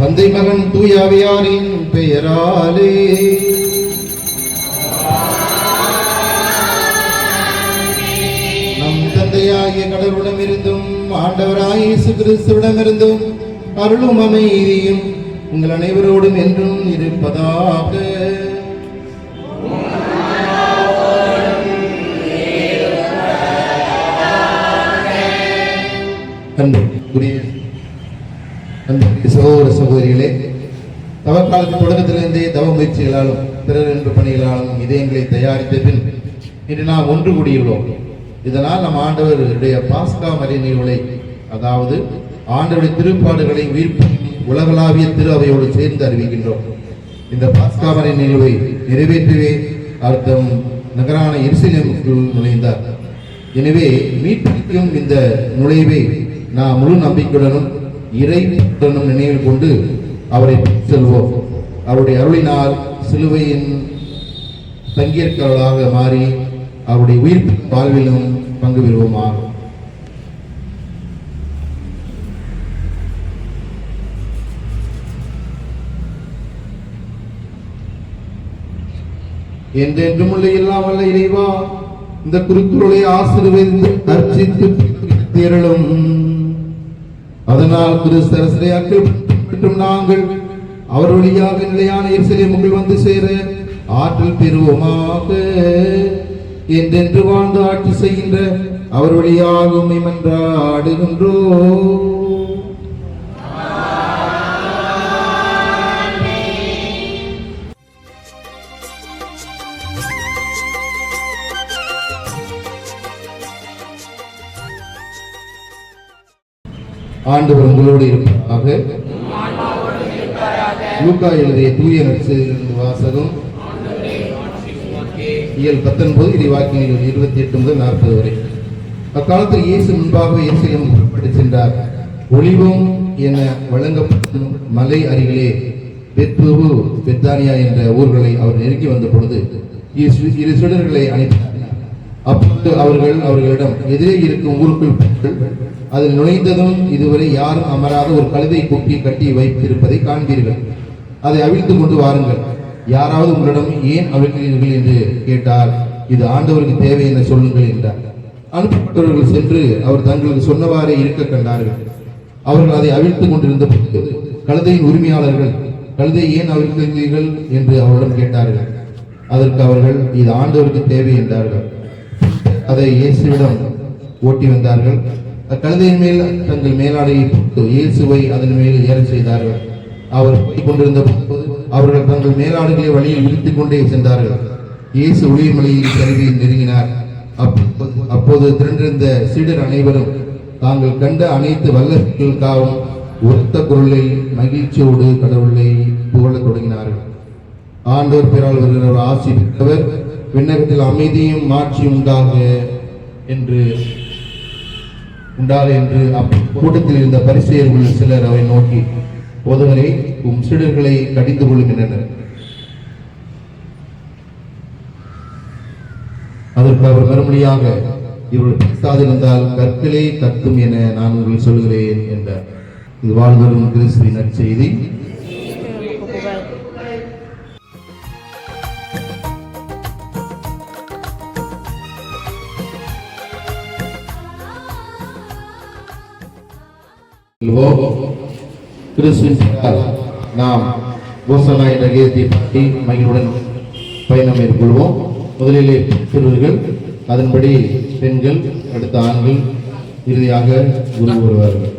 தந்தை மகன் தூய ஆவியாரின் பெயராலே. நம் தந்தையாகிய கடவுளிடமிருந்தும் ஆண்டவராய் இயேசு கிறிஸ்துவிடமிருந்தும் அருளும் அமைதியும் உங்கள் அனைவரோடும் என்றும் இருப்பதாக. சகோதர சகோதரிகளே, தவக்காலத்தின் தொடக்கத்திலிருந்தே தவ முயற்சிகளாலும் பிறர் என்று பணிகளாலும் இதயங்களை தயாரித்த பின் இன்று நாம் ஒன்று கூடியுள்ளோம். இதனால் நம் ஆண்டவருடைய பாஸ்கா மறை நிகழ்வுகளை, அதாவது ஆண்டவருடைய திருப்பாடுகளை உயிர்ப்பிக்கும் உலகளாவிய திரு அவையோடு சேர்ந்து அறிவிக்கின்றோம். இந்த பாஸ்கா மறை நிகழ்வை நிறைவேற்றவே அர்த்தம் நகரான எருசலேமுக்குள் நுழைந்தார். எனவே மீட்பிக்கும் இந்த நுழைவை நாம் முழு நம்பிக்கையுடனும் இறைவனுடனும் நினைவில் கொண்டு அவரை செல்வோம். அவருடைய அருளினால் சிலுவையின் பங்கேற்கவர்களாக மாறி அவருடைய உயிர் வாழ்விலும் பங்கு பெறுவோமாக. என்றென்றும் உள்ள எல்லாம் வல்ல இறைவா, இந்த குருக்குறளை ஆசீர்வதித்து அர்ச்சித்து திரளும். அதனால் கிறிஸ்தரசரையாக்கும் நாங்கள் அவர் வழியாக நிலையான எருசலேமுக்குள் வந்து சேர ஆற்றல் பெறுவோமாக. என்றென்று வாழ்ந்து ஆட்சி செய்கின்ற அவர் வழியாக உம்மை மன்றாடுகின்றோம். ஆண்டவர் உங்களோடு இருப்பதாக. லூக்கா எழுதிய தூய நற்செய்தியிலிருந்து வாசகம். இயல் 19 இறைவாக்கியங்கள் 28 முதல் 40 வரை. அக்காலத்தில் இயேசு முன்பாக எருசலேம் புறப்பட்டு சென்றார். ஒலிவம் என வழங்கப்படும் மலை அருகிலே பெத்பகு பெத்தானியா என்ற ஊர்களை அவர் நெருங்கி வந்த பொழுது இரு சீடர்களை அனுப்பினார். அப்போது அவர்களிடம், எதிரே இருக்கும் ஊருக்குள் அதில் நுழைந்ததும் இதுவரை யாரும் அமராத ஒரு கழுதை குட்டி கட்டி வைத்திருப்பதை காண்பீர்கள். அதை அவிழ்த்து கொண்டு வாருங்கள். யாராவது உங்களிடம் ஏன் அவிழ்க்கிறீர்கள் என்று கேட்டால், இது ஆண்டவருக்கு தேவை என சொல்லுங்கள் என்றார். அனுப்பப்பட்டவர்கள் சென்று அவர் தங்களுக்கு சொன்னவாறே இருக்க கண்டார்கள். அவர்கள் அதை அவிழ்த்து கொண்டிருந்த போது கழுதையின் உரிமையாளர்கள், கழுதை ஏன் அவிழ்க்கிறீர்கள் என்று அவரிடம் கேட்டார்கள். அதற்கு அவர்கள், இது ஆண்டவருக்கு தேவை என்றார்கள். அதை இயேசுவிடம் ஓட்டி வந்தார்கள். அக்கழுதையின் மேல் தங்கள் மேலாடையை போட்டு இயேசுவை அதன் மேல் ஏற செய்தார்கள். அவர் போய் கொண்டிருந்த போது அவர்கள் தங்கள் மேலாடுகளை வழியில் விரித்துக் கொண்டே சென்றார்கள். இயேசு ஒளிமலையில் கருவியில் நெருங்கினார். அப்போது திரண்டிருந்த சீடர் அனைவரும் தாங்கள் கண்ட அனைத்து வல்லர்களுக்காகவும் ஒத்த குரலில் மகிழ்ச்சியோடு கடவுளை புகழத் தொடங்கினார்கள். ஆண்டவர் பெயரால் வருகிறவர் ஆசி பெற்றவர், விண்ணகத்தில் அமைதியும் மாட்சியும் உண்டாக என்று கூட்டத்தில் இருந்த பரிசேயர்கள் சிலர் அவை நோக்கி, போதகரே, உம் சீடர்களை கடிந்து கொள்கின்றனர். அதற்கு அவர் மறுமொழியாக, இவர்கள் பேசாதிருந்தால் கற்களே கற்கும் என நான் உங்களுக்கு சொல்கிறேன் என்றார். இது வாழ்வரும் கிறிஸ்துவின் நற்செய்தி. நாம் ஓசனா என்ற கீதத்தை பாடி மகிழ்வுடன் பயணம் மேற்கொள்வோம். முதலிலே சிறுவர்கள், அதன்படி பெண்கள், அடுத்த ஆண்கள், இறுதியாக குரு வருவார்கள்.